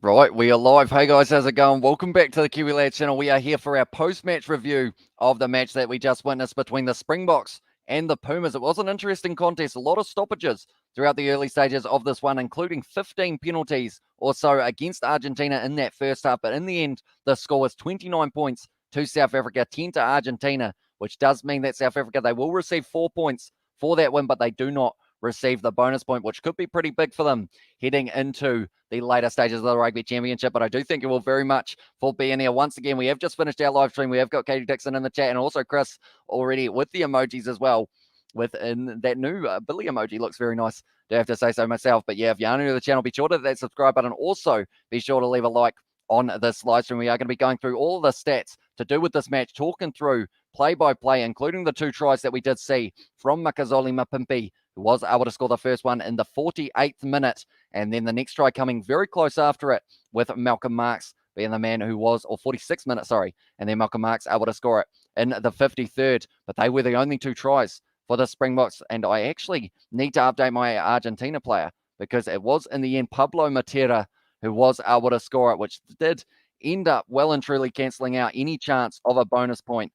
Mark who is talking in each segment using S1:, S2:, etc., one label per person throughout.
S1: Right, we are live. Hey guys, how's it going? Welcome back to the Kiwi Lad channel. We are here for our post-match review of the match that we just witnessed between the Springboks and the Pumas. It was an interesting contest, a lot of stoppages throughout the early stages of this one, including 15 penalties or so against Argentina in that first half. But in the end, the score was 29 points to South Africa, 10 to Argentina, which does mean that South Africa, they will receive 4 points for that win, but they do not receive the bonus point, which could be pretty big for them heading into the later stages of the Rugby Championship. But I do think it will very much for being here. Once again, we have just finished our live stream. We have got Katie Dixon in the chat and also Chris already with the emojis as well. Within that new Billy emoji looks very nice. Do have to say so myself. But yeah, if you're new to the channel, be sure to hit that subscribe button. Also, be sure to leave a like on this live stream. We are going to be going through all the stats to do with this match, talking through play by play, including the 2 tries that we did see from Makazole Mapimpi, who was able to score the first one in the 48th minute. And then the next try coming very close after it with Malcolm Marx being the man who was, or 46 minutes, sorry. And then Malcolm Marx able to score it in the 53rd. But they were the only 2 tries for the Springboks. And I actually need to update my Argentina player because it was in the end Pablo Matera who was able to score it, which did end up well and truly cancelling out any chance of a bonus point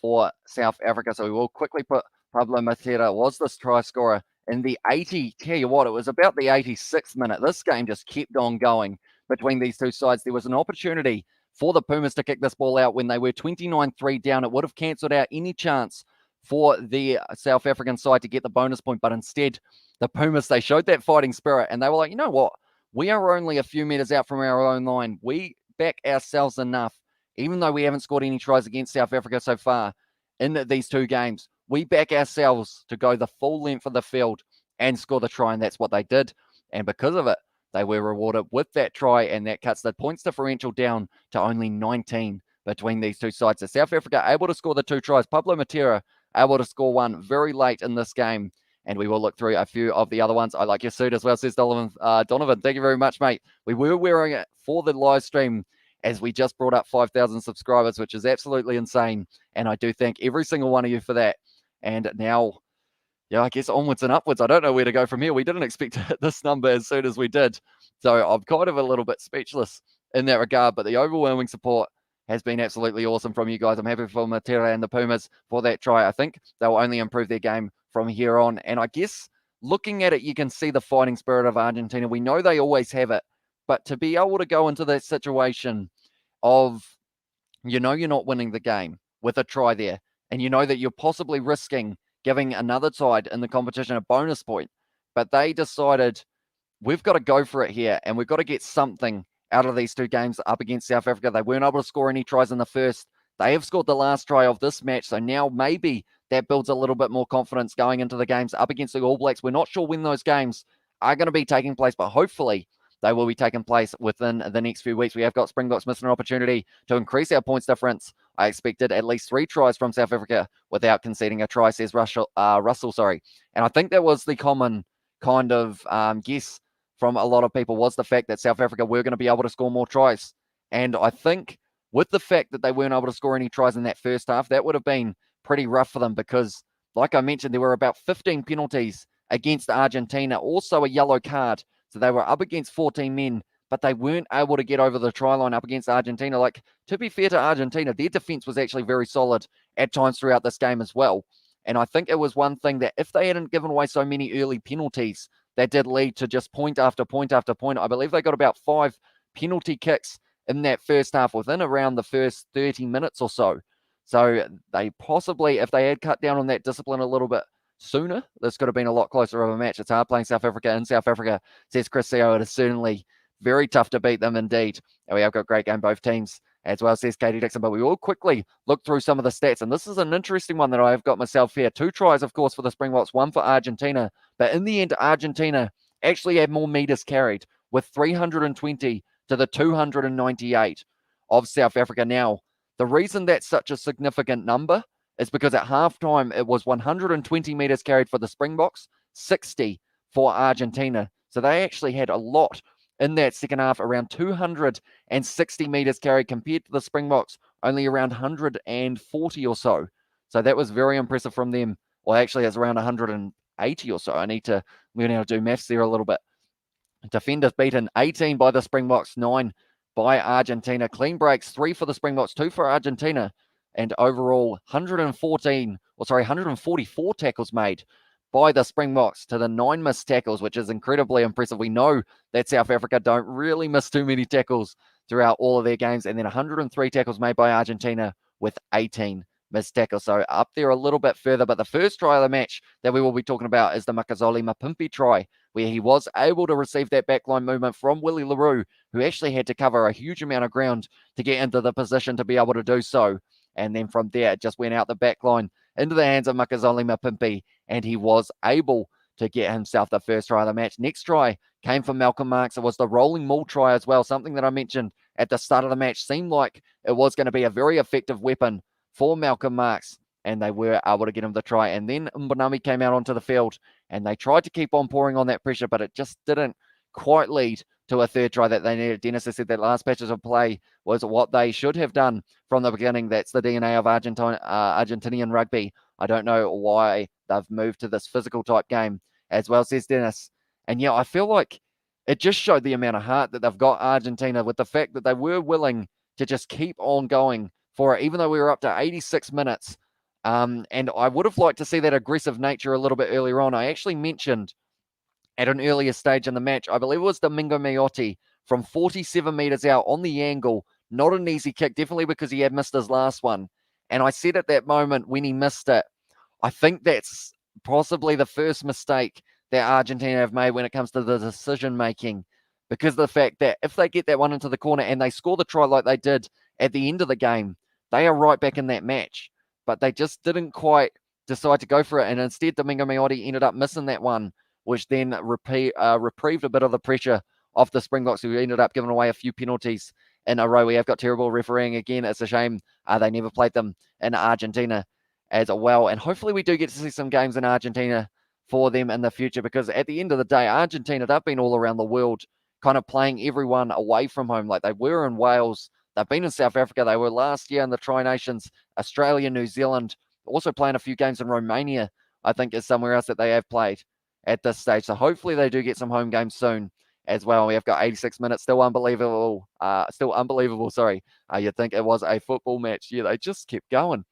S1: for South Africa. So we will quickly put Pablo Matera was this try scorer in the 80. Tell you what, it was about the 86th minute. This game just kept on going between these two sides. There was an opportunity for the Pumas to kick this ball out when they were 29-3 down. It would have cancelled out any chance for the South African side to get the bonus point, but instead the Pumas, they showed that fighting spirit and they were like, you know what? We are only a few meters out from our own line. We back ourselves enough, even though we haven't scored any tries against South Africa so far in these 2 games. We back ourselves to go the full length of the field and score the try, and that's what they did. And because of it, they were rewarded with that try, and that cuts the points differential down to only 19 between these 2 sides. So South Africa able to score the 2 tries. Pablo Matera able to score one very late in this game. And we will look through a few of the other ones. I like your suit as well, says Donovan. Thank you very much, mate. We were wearing it for the live stream as we just brought up 5,000 subscribers, which is absolutely insane. And I do thank every single one of you for that. And now, yeah, I guess onwards and upwards. I don't know where to go from here. We didn't expect to hit this number as soon as we did. So I'm kind of a little bit speechless in that regard. But the overwhelming support has been absolutely awesome from you guys. I'm happy for Matera and the Pumas for that try. I think they'll only improve their game from here on. And I guess looking at it, you can see the fighting spirit of Argentina. We know they always have it. But to be able to go into that situation of, you know, you're not winning the game with a try there, and you know that you're possibly risking giving another side in the competition a bonus point, but they decided we've got to go for it here, and we've got to get something out of these 2 games up against South Africa. They weren't able to score any tries in the first. They have scored the last try of this match, so now maybe that builds a little bit more confidence going into the games up against the All Blacks. We're not sure when those games are going to be taking place, but hopefully they will be taking place within the next few weeks. We have got Springboks missing an opportunity to increase our points difference. I expected at least 3 tries from South Africa without conceding a try, says Russell. And I think that was the common kind of guess from a lot of people, was the fact that South Africa were going to be able to score more tries. And I think with the fact that they weren't able to score any tries in that first half, that would have been pretty rough for them because, like I mentioned, there were about 15 penalties against Argentina, also a yellow card. So they were up against 14 men, but they weren't able to get over the try line up against Argentina. Like, to be fair to Argentina, their defense was actually very solid at times throughout this game as well. And I think it was one thing that if they hadn't given away so many early penalties, that did lead to just point after point after point. I believe they got about 5 penalty kicks in that first half within around the first 30 minutes or so. So they possibly, if they had cut down on that discipline a little bit sooner, this could have been a lot closer of a match. It's hard playing South Africa in South Africa, says Chris Seo. It is certainly very tough to beat them indeed. And we have got a great game, both teams, as well, says Katie Dixon. But we will quickly look through some of the stats. And this is an interesting one that I have got myself here. 2 tries, of course, for the Springboks, 1 for Argentina. But in the end, Argentina actually had more meters carried with 320 to the 298 of South Africa. Now, the reason that's such a significant number is because at halftime, it was 120 meters carried for the Springboks, 60 for Argentina. So they actually had a lot in that second half, around 260 meters carried compared to the Springboks, only around 140 or so. So that was very impressive from them. Well, actually, it's around 180 or so. I need to learn how to do maths there a little bit. Defenders beaten 18 by the Springboks, 9 by Argentina. Clean breaks, 3 for the Springboks, 2 for Argentina. And overall, 144 tackles made by the Springboks to the 9 missed tackles, which is incredibly impressive. We know that South Africa don't really miss too many tackles throughout all of their games. And then 103 tackles made by Argentina with 18 missed tackles. So up there a little bit further. But the first try of the match that we will be talking about is the Makazole Mapimpi try, where he was able to receive that backline movement from Willie LaRue, who actually had to cover a huge amount of ground to get into the position to be able to do so. And then from there, it just went out the back line into the hands of Makazole Mapimpi, and he was able to get himself the first try of the match. Next try came from Malcolm Marx. It was the rolling maul try as well, something that I mentioned at the start of the match. Seemed like it was going to be a very effective weapon for Malcolm Marx, and they were able to get him the try. And then Mbonambi came out onto the field, and they tried to keep on pouring on that pressure, but it just didn't quite lead to a third try that they needed. Dennis has said that last patches of play was what they should have done from the beginning. That's the DNA of Argentinian rugby. I don't know why they've moved to this physical type game as well, says Dennis. And yeah, I feel like it just showed the amount of heart that they've got, Argentina, with the fact that they were willing to just keep on going for it, even though we were up to 86 minutes. And I would have liked to see that aggressive nature a little bit earlier on. I actually mentioned at an earlier stage in the match, I believe it was Domingo Miotti from 47 meters out on the angle. Not an easy kick, definitely because he had missed his last one. And I said at that moment when he missed it, I think that's possibly the first mistake that Argentina have made when it comes to the decision making, because of the fact that if they get that one into the corner and they score the try like they did at the end of the game, they are right back in that match. But they just didn't quite decide to go for it. And instead, Domingo Miotti ended up missing that one, which then reprieved a bit of the pressure off the Springboks, who ended up giving away a few penalties in a row. We have got terrible refereeing again. It's a shame they never played them in Argentina as well. And hopefully we do get to see some games in Argentina for them in the future, because at the end of the day, Argentina, they've been all around the world kind of playing everyone away from home. Like they were in Wales, they've been in South Africa, they were last year in the Tri-Nations, Australia, New Zealand, also playing a few games in Romania, I think is somewhere else that they have played at this stage. So hopefully they do get some home games soon as well. We have got 86 minutes, still unbelievable. You'd think it was a football match. Yeah, they just kept going.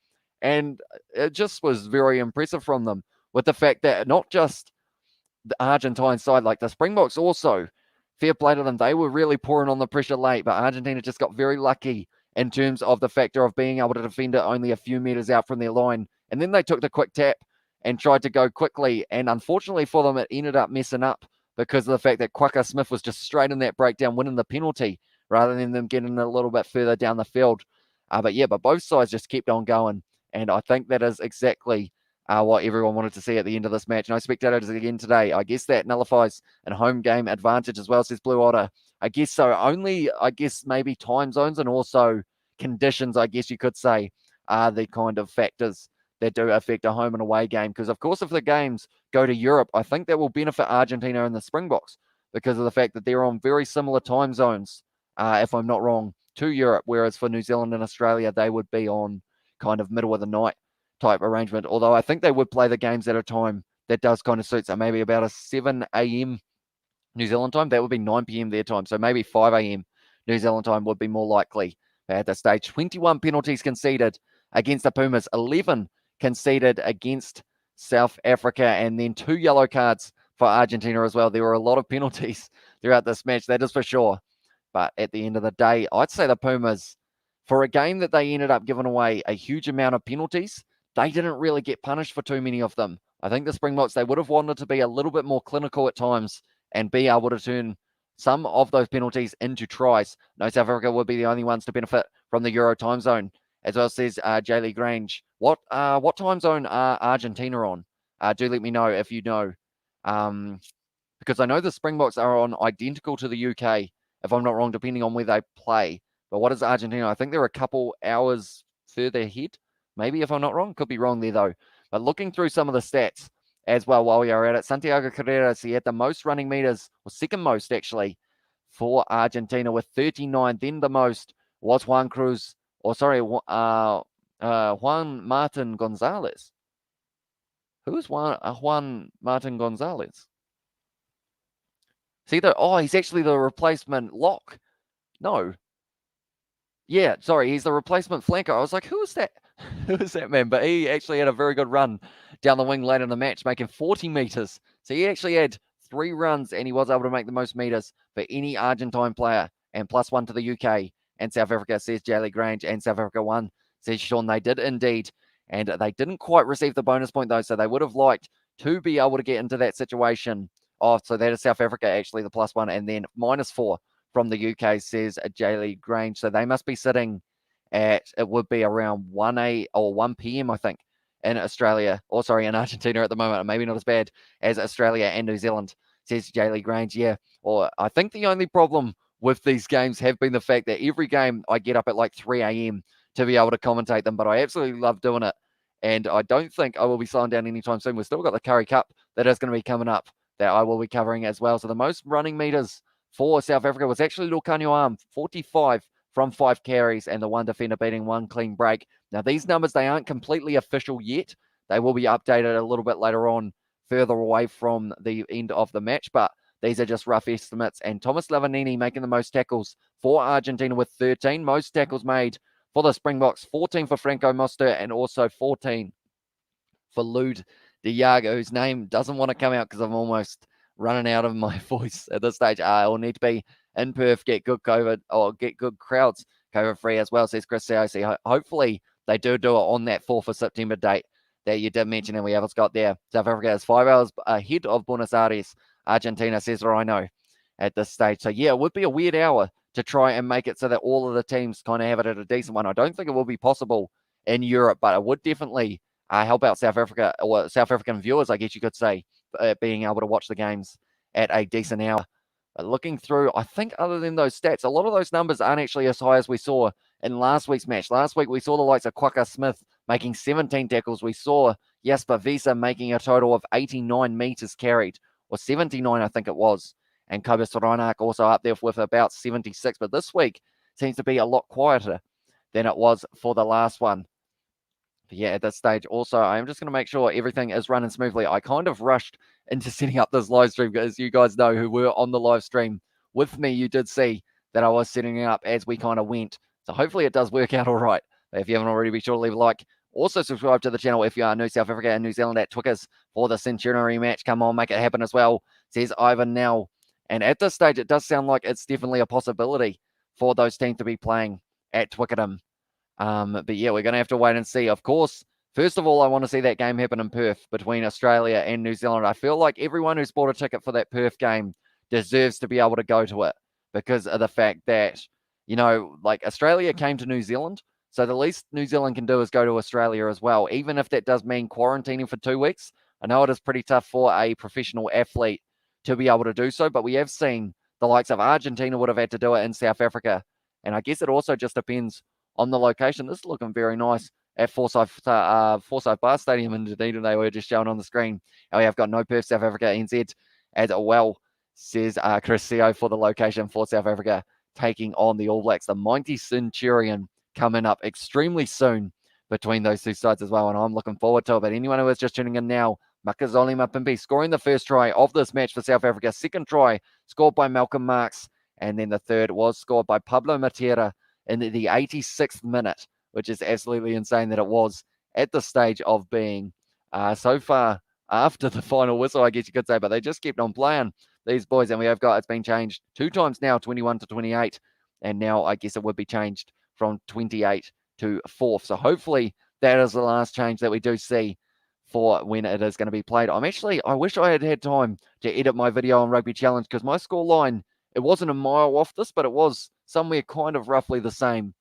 S1: And it just was very impressive from them, with the fact that not just the Argentine side, like the Springboks also, fair play to them, they were really pouring on the pressure late, but Argentina just got very lucky in terms of the factor of being able to defend it only a few meters out from their line. And then they took the quick tap and tried to go quickly. And unfortunately for them, it ended up messing up because of the fact that Quaka Smith was just straight in that breakdown, winning the penalty rather than them getting a little bit further down the field. But both sides just kept on going. And I think that is exactly what everyone wanted to see at the end of this match. No spectators again today. I guess that nullifies a home game advantage as well, says Blue Otter. I guess so. Only, maybe time zones and also conditions, I guess you could say, are the kind of factors that do affect a home and away game. Because, of course, if the games go to Europe, I think that will benefit Argentina and the Springboks because of the fact that they're on very similar time zones, if I'm not wrong, to Europe. Whereas for New Zealand and Australia, they would be on kind of middle of the night type arrangement. Although I think they would play the games at a time that does kind of suit. So maybe about a 7 a.m. New Zealand time. That would be 9 p.m. their time. So maybe 5 a.m. New Zealand time would be more likely at that stage. 21 penalties conceded against the Pumas, 11 conceded against South Africa, and then 2 yellow cards for Argentina as well. There were a lot of penalties throughout this match, that is for sure. But at the end of the day, I'd say the Pumas, for a game that they ended up giving away a huge amount of penalties, they didn't really get punished for too many of them. I think the Springboks, they would have wanted to be a little bit more clinical at times and be able to turn some of those penalties into tries. No, South Africa would be the only ones to benefit from the Euro time zone. As well, says Jaylee Grange. What time zone are Argentina on? Do let me know if you know. Because I know the Springboks are on identical to the UK, if I'm not wrong, depending on where they play. But what is Argentina? I think they're a couple hours further ahead. Maybe, if I'm not wrong. Could be wrong there, though. But looking through some of the stats as well while we are at it, Santiago Carreras, he had the most running meters, or second most, actually, for Argentina with 39. Then the most was Juan Martin Gonzalez. Who is Juan Martin Gonzalez? See that? Oh, he's actually the replacement lock. No. Yeah, sorry, he's the replacement flanker. I was like, who is that? Who is that man? But he actually had a very good run down the wing late in the match, making 40 meters. So he actually had 3 runs and he was able to make the most meters for any Argentine player, and +1 to the UK and South Africa, says Jaylee Grange, and South Africa won, says Sean. They did indeed, and they didn't quite receive the bonus point though, so they would have liked to be able to get into that situation. Oh, so that is South Africa actually the +1, and then -4 from the UK, says Jaylee Grange. So they must be sitting at, it would be around 1 p.m., I think, in Australia, or sorry, in Argentina at the moment. Maybe not as bad as Australia and New Zealand, says Jaylee Grange. Yeah, or I think the only problem with these games have been the fact that every game I get up at like 3 a.m. to be able to commentate them, but I absolutely love doing it. And I don't think I will be slowing down anytime soon. We've still got the Curry Cup that is going to be coming up that I will be covering as well. So the most running meters for South Africa was actually Lucanio 45 from 5 carries, and the one defender beating 1 clean break. Now, these numbers, they aren't completely official yet. They will be updated a little bit later on, further away from the end of the match, but these are just rough estimates. And Thomas Lavanini making the most tackles for Argentina with 13. Most tackles made for the Springboks, 14 for Franco Mostert, and also 14 for Lud Diago, whose name doesn't want to come out because I'm almost running out of my voice at this stage. I'll need to be in Perth, get good COVID, or get good crowds COVID free as well, says Chris Saucy. Hopefully they do it on that 4th of September date that you did mention, and we haven't got there. South Africa is 5 hours ahead of Buenos Aires, Argentina, says Rhino at this stage. So yeah, it would be a weird hour to try and make it so that all of the teams kind of have it at a decent one. I don't think it will be possible in Europe, but it would definitely help out South Africa, or South African viewers, I guess you could say, being able to watch the games at a decent hour. But looking through, I think other than those stats, a lot of those numbers aren't actually as high as we saw in last week's match. Last week, we saw the likes of Quaka Smith making 17 tackles. We saw Jasper Visa making a total of 89 meters carried, or 79, I think it was. And Cobus Reinach also up there with about 76. But this week seems to be a lot quieter than it was for the last one. But yeah, at this stage, also, I'm just going to make sure everything is running smoothly. I kind of rushed into setting up this live stream, because you guys know who were on the live stream with me, you did see that I was setting it up as we kind of went. So hopefully it does work out all right. But if you haven't already, be sure to leave a like. Also, subscribe to the channel if you are new. South Africa and New Zealand at Twickers for the centenary match. Come on, make it happen as well, says Ivan now. And at this stage, it does sound like it's definitely a possibility for those teams to be playing at Twickenham. But yeah, we're going to have to wait and see. Of course, first of all, I want to see that game happen in Perth between Australia and New Zealand. I feel like everyone who's bought a ticket for that Perth game deserves to be able to go to it, because of the fact that, you know, like Australia came to New Zealand. So the least New Zealand can do is go to Australia as well, even if that does mean quarantining for 2 weeks. I know it is pretty tough for a professional athlete to be able to do so, but we have seen the likes of Argentina would have had to do it in South Africa. And I guess it also just depends on the location. This is looking very nice at Forsyth Bar Stadium in Dunedin. They were just showing on the screen. And we have got no Perth, South Africa, NZ as well, says Chris CEO, for the location for South Africa taking on the All Blacks. The mighty Centurion coming up extremely soon between those two sides as well, and I'm looking forward to it. But anyone who is just tuning in now, Makazole Mapimpi scoring the first try of this match for South Africa. Second try scored by Malcolm Marks, and then the third was scored by Pablo Matera in the 86th minute, which is absolutely insane that it was at the stage of being so far after the final whistle, I guess you could say, but they just kept on playing, these boys, and we have got, it's been changed 2 times now, 21 to 28, and now I guess it would be changed from 28 to 4th. So hopefully that is the last change that we do see for when it is going to be played. I wish I had had time to edit my video on Rugby Challenge, because my score line, it wasn't a mile off this, but it was somewhere kind of roughly the same.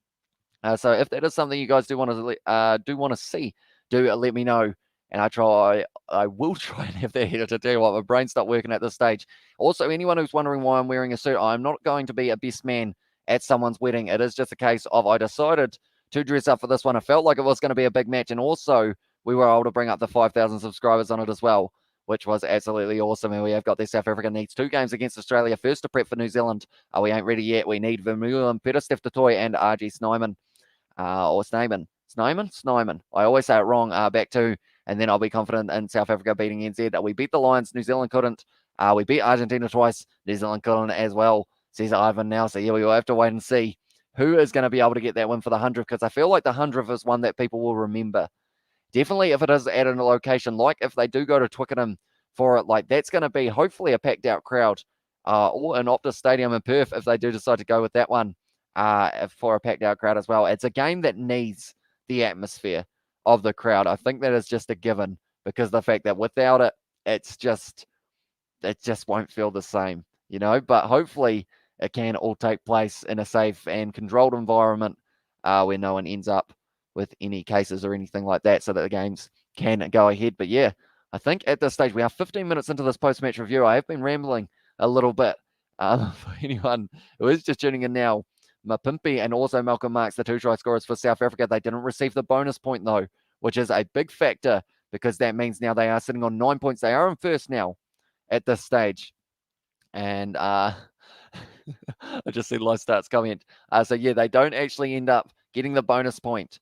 S1: So if that is something you guys do want to see, do let me know, and I will try and have that edited. To tell you what, my brain stopped working at this stage. Also, anyone who's wondering why I'm wearing a suit, I'm not going to be a best man at someone's wedding. It is just a case of I decided to dress up for this one. I felt like it was going to be a big match, and also we were able to bring up the 5,000 subscribers on it as well, which was absolutely awesome. And we have got this. South Africa needs 2 games against Australia first to prep for New Zealand. We ain't ready yet. We need Vermeulen, Peter Steftotoy, and RG Snyman. Or Snyman. I always say it wrong. Back to, and then I'll be confident in South Africa beating NZ. We beat the Lions. New Zealand couldn't. We beat Argentina twice. New Zealand couldn't as well, says Ivan now. So, yeah, we will have to wait and see who is going to be able to get that win for the 100th, because I feel like the 100th is one that people will remember. Definitely if it is at a location, like if they do go to Twickenham for it, like that's going to be hopefully a packed out crowd, or an Optus Stadium in Perth if they do decide to go with that one, for a packed out crowd as well. It's a game that needs the atmosphere of the crowd. I think that is just a given, because the fact that without it, it just won't feel the same, but hopefully it can all take place in a safe and controlled environment, where no one ends up with any cases or anything like that, so that the games can go ahead. But yeah, I think at this stage, we are 15 minutes into this post-match review. I have been rambling a little bit. For anyone who is just tuning in now, Mapimpi and also Malcolm Marks, the 2 try scorers for South Africa, they didn't receive the bonus point though, which is a big factor, because that means now they are sitting on 9 points. They are in first now at this stage. And I just see Live Starts comment. So yeah, they don't actually end up getting the bonus point.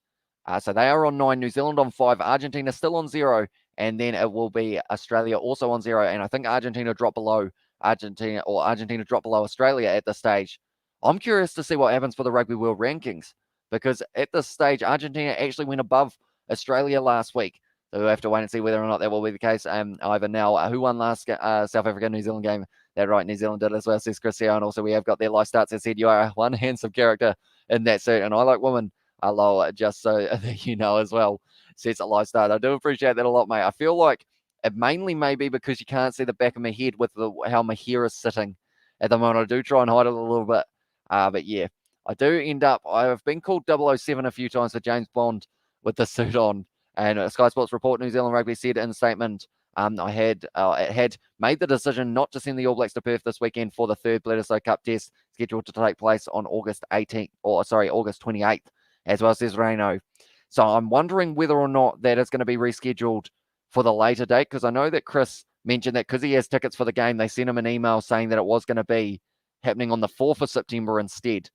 S1: So they are on 9, New Zealand on 5, Argentina still on 0, and then it will be Australia also on 0. And I think Argentina drop below Argentina drop below Australia at this stage. I'm curious to see what happens for the Rugby World Rankings, because at this stage, Argentina actually went above Australia last week. So we'll have to wait and see whether or not that will be the case. Ivan now, who won last South Africa-New Zealand game? That right, New Zealand did as well, says Christian. And also we have got their Live Starts that said you are one handsome character in that suit. And I like women. Lol, just so that you know as well, says a Live Start. I do appreciate that a lot, mate. I feel like it mainly may be because you can't see the back of my head with how my hair is sitting at the moment. I do try and hide it a little bit. But yeah, I do end up, I've been called 007 a few times for James Bond with the suit on. And Sky Sports report, New Zealand Rugby said in a statement, it had made the decision not to send the All Blacks to Perth this weekend for the 3rd Bledisloe Cup test, scheduled to take place on August 28th, as well, says Reno. So I'm wondering whether or not that is going to be rescheduled for the later date, because I know that Chris mentioned that because he has tickets for the game, they sent him an email saying that it was going to be happening on the 4th of September instead.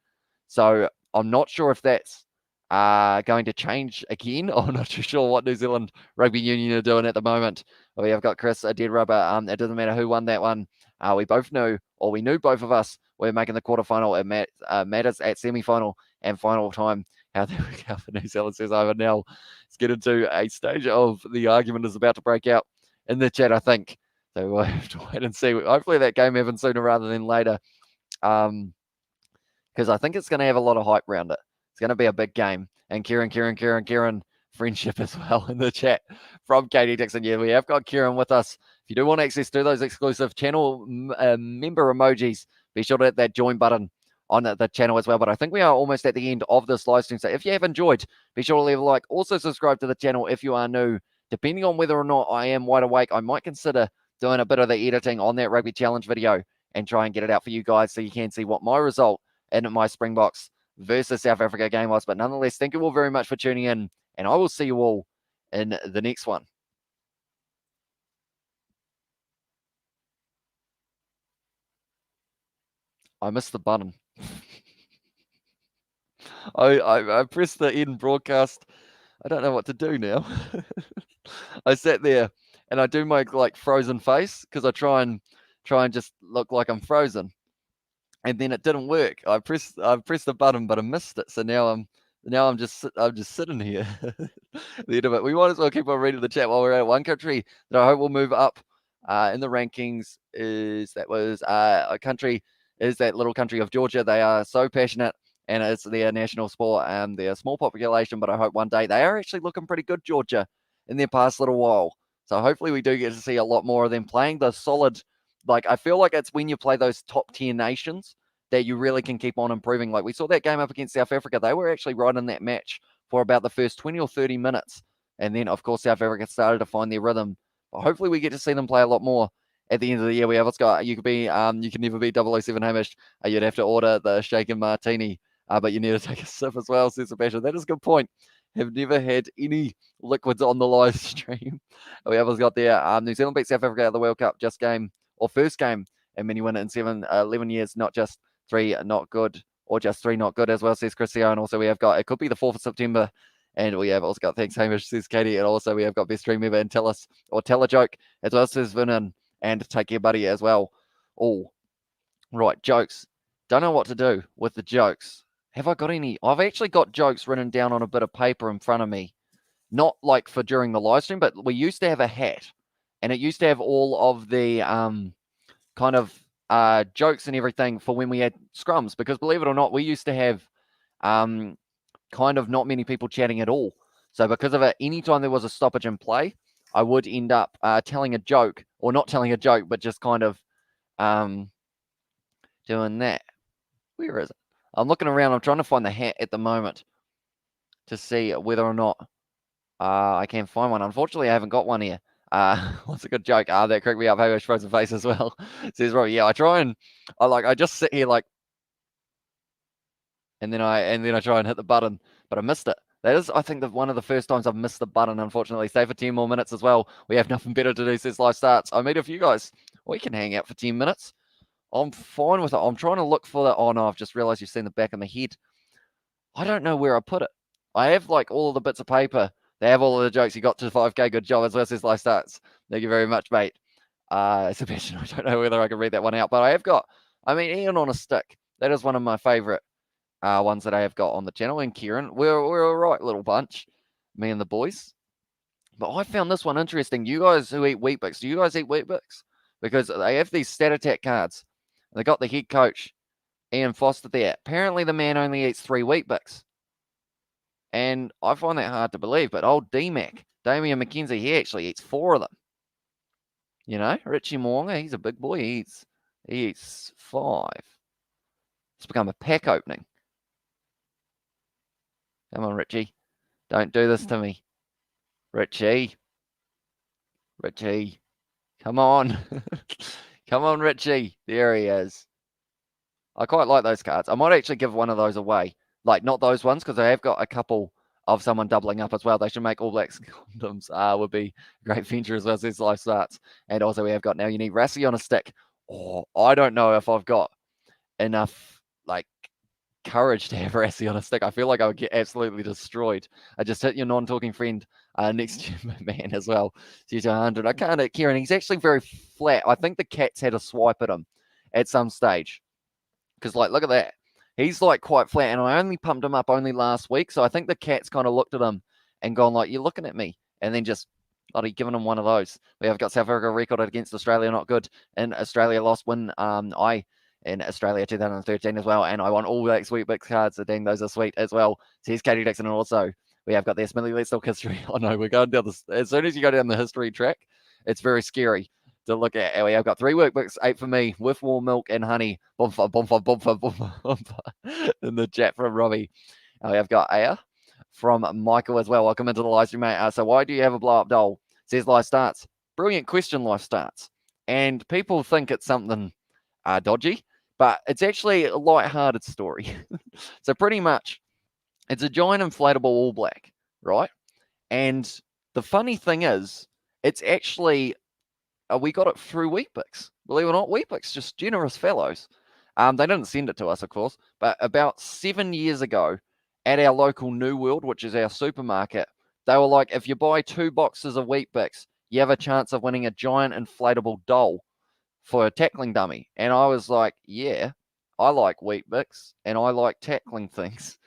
S1: So I'm not sure if that's going to change again. I'm not too sure what New Zealand Rugby Union are doing at the moment. We have got Chris, a dead rubber. It doesn't matter who won that one. We knew both of us were making the quarterfinal. It matters at semi-final and final time how they work out for New Zealand, says over now. Let's get into a stage of the argument is about to break out in the chat, I think. So we'll have to wait and see. Hopefully that game happens sooner rather than later, because I think it's going to have a lot of hype around it. It's going to be a big game. And Kieran, friendship as well in the chat from Katie Dixon. Yeah, we have got Kieran with us. If you do want access to those exclusive channel member emojis, be sure to hit that join button on the channel as well. But I think we are almost at the end of this live stream. So if you have enjoyed, be sure to leave a like. Also subscribe to the channel if you are new. Depending on whether or not I am wide awake, I might consider doing a bit of the editing on that Rugby Challenge video and try and get it out for you guys so you can see what my result in my Springboks versus South Africa game was. But nonetheless, thank you all very much for tuning in, and I will see you all in the next one. I missed the button. I pressed the end broadcast. I don't know what to do now. I sat there and I do my frozen face because I try and just look like I'm frozen, and then it didn't work. I pressed the button, but I missed it. So now I'm just sitting here. The end of it. We might as well keep on reading the chat while we're at. One country that I hope will move up in the rankings is that little country of Georgia. They are so passionate, and it's their national sport. They're a small population, but I hope one day they are actually looking pretty good, Georgia, in their past little while. So hopefully we do get to see a lot more of them playing the solid. I feel like it's when you play those top tier nations that you really can keep on improving. Like we saw that game up against South Africa. They were actually right in that match for about the first 20 or 30 minutes. And then, of course, South Africa started to find their rhythm. But hopefully we get to see them play a lot more at the end of the year. We have, you can never be 007 Hamish. You'd have to order the shaken martini, but you need to take a sip as well, says Sebastian. That is a good point. Have never had any liquids on the live stream. We have got there. New Zealand beat South Africa at the World Cup first game, and many win it in 11 years, not just 3 not good, or just 3 not good as well, says Christian. And also we have got, it could be the 4th of September, and we have also got, thanks Hamish, says Katie, and also we have got best stream member and tell a joke as well, says Vernon. and take care, buddy, as well. Oh, right, jokes. Don't know what to do with the jokes. Have I got any? I've actually got jokes written down on a bit of paper in front of me. Not like for during the live stream, but we used to have a hat, and it used to have all of the kind of jokes and everything for when we had scrums, because believe it or not, we used to have kind of not many people chatting at all. So because of it, anytime there was a stoppage in play, I would end up telling a joke, or not telling a joke, but just kind of doing that. Where is it? I'm looking around. I'm trying to find the hat at the moment to see whether or not I can find one. Unfortunately, I haven't got one here. What's a good joke? That cracked me up. Hey, frozen face as well. Says Robbie. Yeah, I try and I just sit here like, and then I try and hit the button, but I missed it. That is, I think, one of the first times I've missed the button, unfortunately. Stay for 10 more minutes as well. We have nothing better to do since live starts. I meet a few guys. We can hang out for 10 minutes. I'm fine with it. I'm trying to look for that. Oh, no, I've just realized you've seen the back of my head. I don't know where I put it. I have, like, all of the bits of paper. They have all of the jokes. You got to 5K. Good job as well since live starts. Thank you very much, mate. Sebastian, I don't know whether I can read that one out, but I have got, Ian on a Stick. That is one of my favorite ones that I have got on the channel. And Kieran, we're a right little bunch, me and the boys. But I found this one interesting. You guys who eat Weet-Bix, do you guys eat Weet-Bix? Because they have these stat attack cards. They got the head coach, Ian Foster, there. Apparently the man only eats 3 Weet-Bix. And I find that hard to believe. But old D-Mac, Damian McKenzie, he actually eats 4 of them. You know, Richie Mwanga, he's a big boy. He eats 5. It's become a pack opening. Come on, Richie. Don't do this to me. Richie. Come on. Come on, Richie. There he is. I quite like those cards. I might actually give one of those away. Like, not those ones, because I have got a couple of someone doubling up as well. They should make All Blacks condoms. Would be a great venture as well as life starts. And also we have got now you need Rassie on a stick. Oh, I don't know if I've got enough, like, courage to have Rassie on a stick. I feel like I would get absolutely destroyed. I just hit your non-talking friend next to my man as well. He's 100. I can't hit Kieran. He's actually very flat. I think the Cats had a swipe at him at some stage. Because, like, look at that. He's, like, quite flat. And I only pumped him up only last week. So I think the Cats kind of looked at him and gone, like, you're looking at me. And then just bloody given him one of those. We have got South Africa recorded against Australia. Not good. And Australia lost when in Australia 2013 as well. And I want all Black Sweet Bix cards. So dang, those are sweet as well. So here's Katie Dixon. And also we have got the Smithy Let's Talk history. Oh no, we're going down this. As soon as you go down the history track, it's very scary to look at. We have got 3 workbooks, 8 for me, with warm milk and honey. Bumfa, bumfa, bumfa, bumfa, bumfa. In the chat from Robbie. And we have got Aya from Michael as well. Welcome into the live stream, mate. So why do you have a blow-up doll? Says live starts. Brilliant question, live starts. And people think it's something dodgy. But it's actually a light-hearted story. So pretty much, it's a giant inflatable All Black, right? And the funny thing is, it's actually, we got it through Weet-Bix. Believe it or not, Weet-Bix, just generous fellows. They didn't send it to us, of course, but about 7 years ago, at our local New World, which is our supermarket, they were like, if you buy 2 boxes of Weet-Bix, you have a chance of winning a giant inflatable doll for a tackling dummy. And I was like, yeah, I like Weet-Bix and I like tackling things.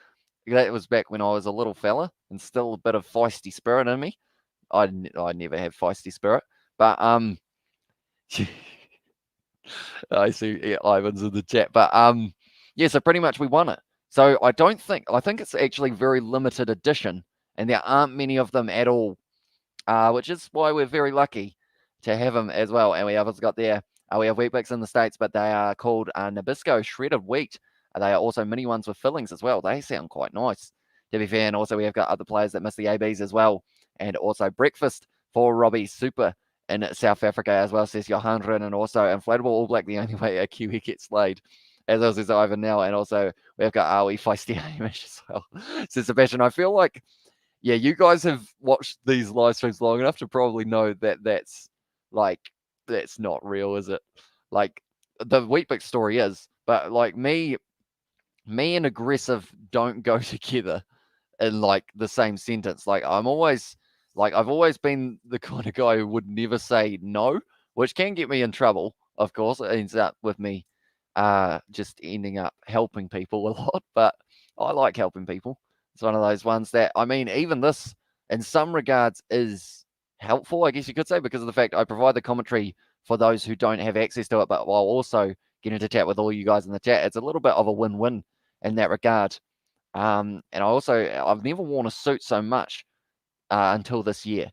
S1: That was back when I was a little fella and still a bit of feisty spirit in me. I never have feisty spirit, but I see Ivan's in the chat, but yeah, so pretty much we won it. So I think it's actually very limited edition and there aren't many of them at all, which is why we're very lucky to have them as well. And we have got there. We have Weet-Bix in the States, but they are called Nabisco shredded wheat. They are also mini ones with fillings as well. They sound quite nice, to be fair. And also we have got other players that miss the ABs as well. And also breakfast for Robbie Super in South Africa as well, says Johan. And also inflatable All Black, the only way a Kiwi gets laid, as well as Ivan now. And also we have got Awi Feisty Hamish as well, says Sebastian. I feel like, yeah, you guys have watched these live streams long enough to probably know that that's not real, is it? Like, the Weet-Bix story is, but like me and aggressive don't go together in like the same sentence. Like I've always been the kind of guy who would never say no which can get me in trouble, of course. It ends up with me just ending up helping people a lot, but I like helping people. It's one of those ones that, I mean, even this, in some regards, is helpful, I guess you could say, because of the fact I provide the commentary for those who don't have access to it, but while also getting to chat with all you guys in the chat. It's a little bit of a win-win in that regard. And I've never worn a suit so much until this year,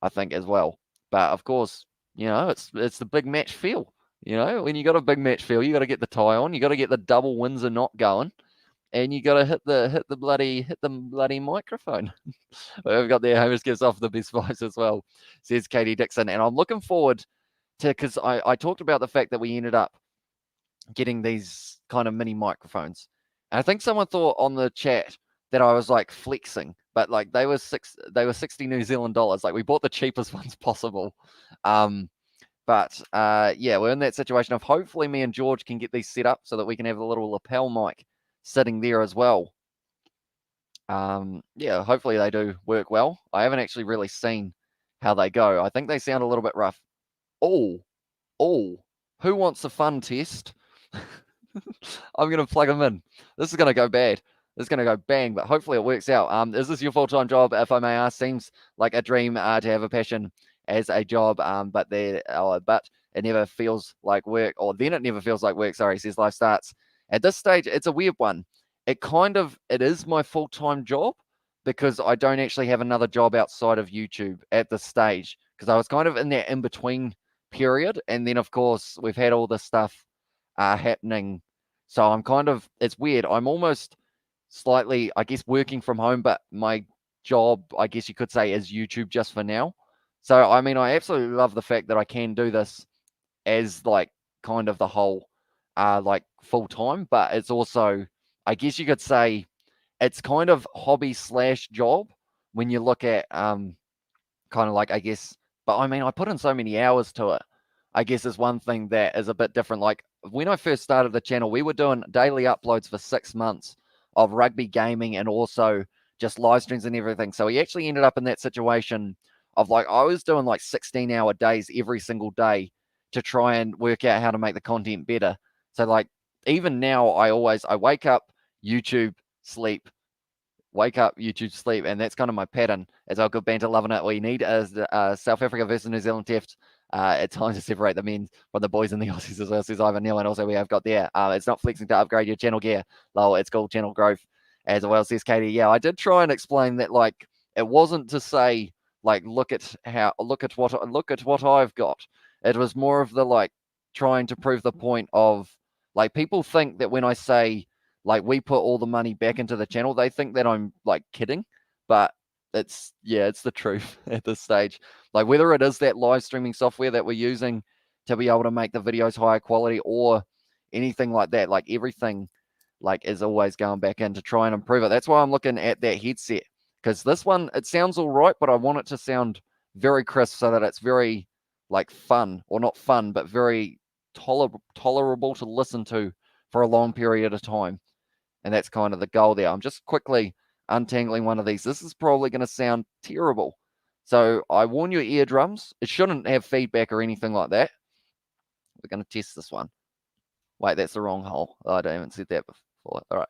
S1: I think, as well. But of course, it's the big match feel. When you got a big match feel, you got to get the tie on, you got to get the double Windsor knot going, and you got to hit the bloody microphone. We've got there. Homers gives off the best vibes as well, says Katie Dixon, and I'm looking forward to, because I talked about the fact that we ended up getting these kind of mini microphones, and I think someone thought on the chat that I was like flexing, but like they were 60 New Zealand dollars. Like we bought the cheapest ones possible. But yeah, we're in that situation of hopefully me and George can get these set up so that we can have a little lapel mic sitting there as well. Yeah, hopefully they do work well. I haven't actually really seen how they go. I think they sound a little bit rough. Oh, who wants a fun test? I'm going to plug them in. This is going to go bad. This is going to go bang, but hopefully it works out. Is this your full-time job, if I may ask? Seems like a dream to have a passion as a job, but it never feels like work, or then it never feels like work, sorry, says Life Starts. At this stage, it's a weird one. It is my full-time job because I don't actually have another job outside of YouTube at this stage, because I was kind of in that in-between period, and then, of course, we've had all this stuff happening. So it's weird. I'm almost slightly, I guess, working from home, but my job, I guess you could say, is YouTube just for now. So, I mean, I absolutely love the fact that I can do this as like kind of the whole like full time, but it's also, I guess you could say, it's kind of hobby / job when you look at kind of like, I guess, but I mean, I put in so many hours to it. I guess is one thing that is a bit different. Like when I first started the channel, we were doing daily uploads for 6 months of rugby gaming and also just live streams and everything. So we actually ended up in that situation of like, I was doing like 16-hour days every single day to try and work out how to make the content better. So like, even now I wake up, YouTube, sleep, wake up, YouTube, sleep, and that's kind of my pattern. As our good banter, loving it. We need as South Africa versus New Zealand test. It's time to separate the men from the boys and the Aussies as well, says Ivan Neal. And also we have got there, it's not flexing to upgrade your channel gear. Lol, it's called channel growth as well, says Katie. Yeah, I did try and explain that, like, it wasn't to say, like, look at what I've got. It was more of the, like, trying to prove the point of, like, people think that when I say, like, we put all the money back into the channel, they think that I'm, like, kidding. But it's the truth at this stage. Like, whether it is that live streaming software that we're using to be able to make the videos higher quality or anything like that, like, everything, like, is always going back in to try and improve it. That's why I'm looking at that headset, because this one, it sounds all right, but I want it to sound very crisp so that it's very, like, fun, or not fun, but very tolerable to listen to for a long period of time. And that's kind of the goal there. I'm just quickly untangling one of these. This is probably going to sound terrible. So I warn your eardrums. It shouldn't have feedback or anything like that. We're going to test this one. Wait, that's the wrong hole. Oh, I haven't said that before. All right.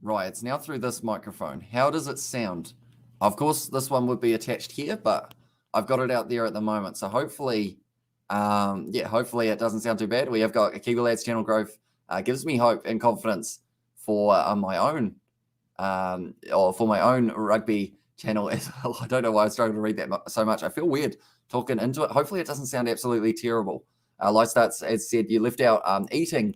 S1: Right, it's now through this microphone. How does it sound? Of course, this one would be attached here, but I've got it out there at the moment. So hopefully, hopefully it doesn't sound too bad. We have got a Kiwi Lads channel growth. Gives me hope and confidence for my own, or for my own rugby channel as well. I don't know why I struggle to read that so much. I feel weird talking into it. Hopefully it doesn't sound absolutely terrible. Life Starts, as said, you left out eating,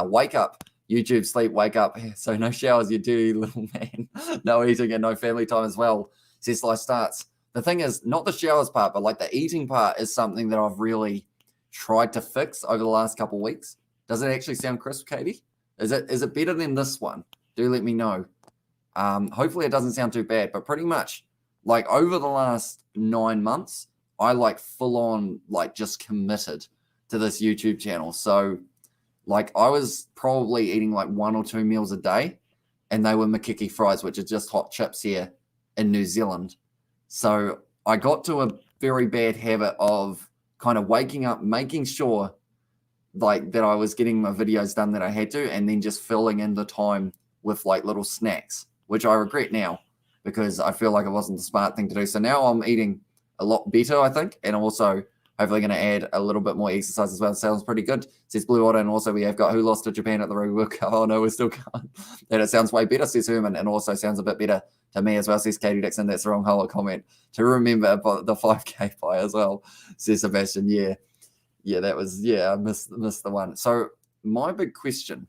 S1: wake up, YouTube, sleep, wake up. So no showers, you dirty little man. No eating and no family time as well, says Life Starts. The thing is, not the showers part, but like the eating part is something that I've really tried to fix over the last couple of weeks. Does it actually sound crisp, Katie? Is it better than this one? Do let me know. Hopefully it doesn't sound too bad, but pretty much like over the last 9 months, I like full on, like, just committed to this YouTube channel. So like I was probably eating like 1 or 2 meals a day, and they were Makiki fries, which are just hot chips here in New Zealand. So I got to a very bad habit of kind of waking up, making sure like that I was getting my videos done that I had to, and then just filling in the time with like little snacks, which I regret now because I feel like it wasn't the smart thing to do. So now I'm eating a lot better, I think, and also hopefully going to add a little bit more exercise as well. It sounds pretty good, says Blue Water. And also we have got who lost to Japan at the Rugby World Cup. Oh no, we're still going. And it sounds way better, says Herman, and also sounds a bit better to me as well, says Katie Dixon. That's the wrong whole comment. To remember the 5K buy as well, says Sebastian. Yeah, that was, I missed the one. So my big question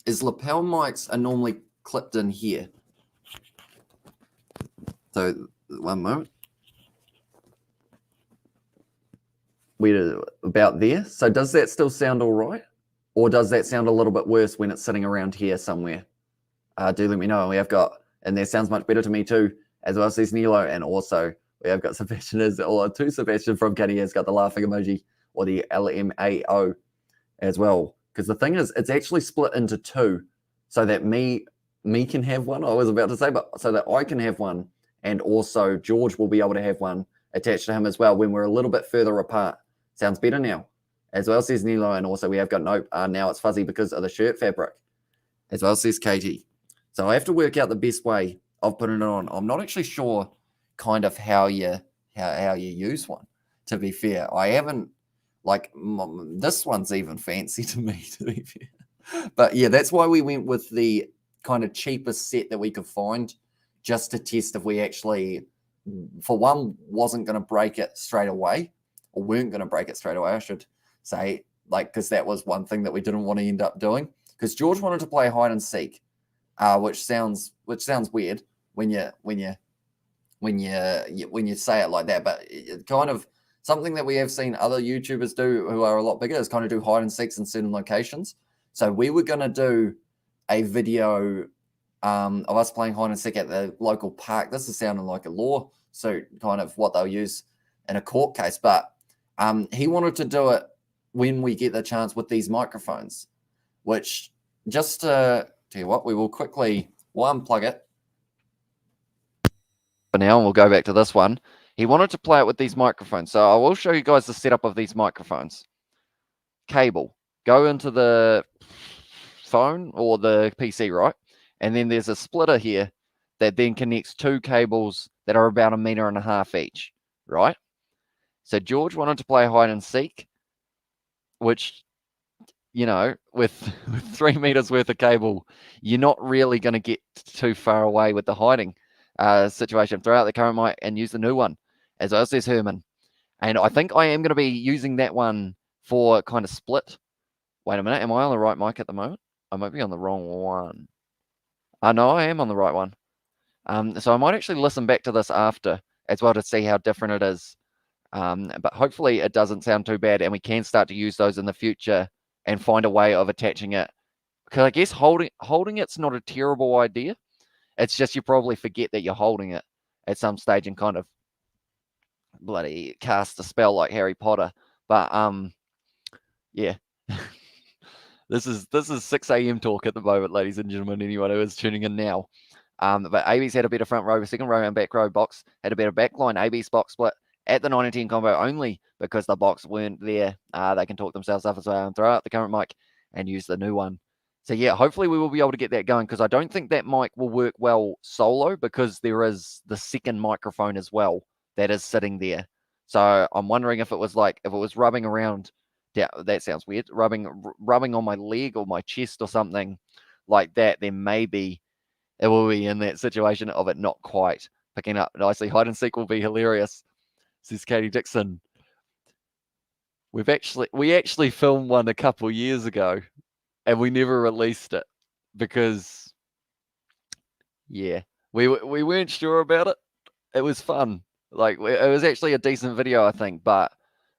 S1: is, lapel mics are normally clipped in here. So one moment. We're about there. So does that still sound all right? Or does that sound a little bit worse when it's sitting around here somewhere? Do let me know. We have got, and that sounds much better to me too, as well, says Nilo. And also we have got Sebastian, or two Sebastian from Kenny has got the laughing emoji, or the LMAO as well. Because the thing is, it's actually split into two, so that me can have one, I was about to say, but so that I can have one, and also George will be able to have one attached to him as well when we're a little bit further apart. Sounds better now, as well, says Nilo. And also we have got, nope, now it's fuzzy because of the shirt fabric, as well, says KG. So I have to work out the best way of putting it on. I'm not actually sure kind of how you use one, to be fair. I haven't, like, this one's even fancy to me, to be fair. But yeah, that's why we went with the kind of cheapest set that we could find, just to test if we actually, for one, wasn't going to break it straight away, or weren't going to break it straight away, I should say, like, because that was one thing that we didn't want to end up doing. Because George wanted to play hide and seek, which sounds weird when you say it like that, but it kind of something that we have seen other YouTubers do who are a lot bigger is kind of do hide and seeks in certain locations. So we were going to do a video of us playing hide and seek at the local park. This is sounding like a lawsuit, kind of what they'll use in a court case, but he wanted to do it when we get the chance with these microphones, which, just to tell you what, we will quickly unplug it for now, and we'll go back to this one. He wanted to play it with these microphones. So I will show you guys the setup of these microphones. Cable. Go into the phone or the PC, right? And then there's a splitter here that then connects two cables that are about 1.5 meters each, right? So George wanted to play hide and seek, which, you know, with 3 meters worth of cable, you're not really going to get too far away with the hiding situation. Throw out the current mic and use the new one, as well, says Herman. And I think I am going to be using that one for kind of split. Wait a minute, am I on the right mic at the moment? I might be on the wrong one. No, I am on the right one. So I might actually listen back to this after as well to see how different it is. But hopefully it doesn't sound too bad, and we can start to use those in the future and find a way of attaching it. Because I guess holding it's not a terrible idea. It's just you probably forget that you're holding it at some stage and kind of bloody cast a spell like Harry Potter. But yeah. This is 6 a.m. talk at the moment, ladies and gentlemen, anyone who is tuning in now. But AB's had a better front row, second row and back row box, had a better back line. AB's box split at the 9 and 10 combo only because the box weren't there. They can talk themselves up as well and throw out the current mic and use the new one. So yeah, hopefully we will be able to get that going, because I don't think that mic will work well solo, because there is the second microphone as well that is sitting there. So I'm wondering if it was rubbing around. Yeah, that sounds weird. Rubbing on my leg or my chest or something like that, then maybe it will be in that situation of it not quite picking up nicely. Hide and seek will be hilarious, says Katie Dixon. We actually filmed one a couple years ago, and we never released it because, yeah, we weren't sure about it. It was fun. Like, it was actually a decent video, I think, but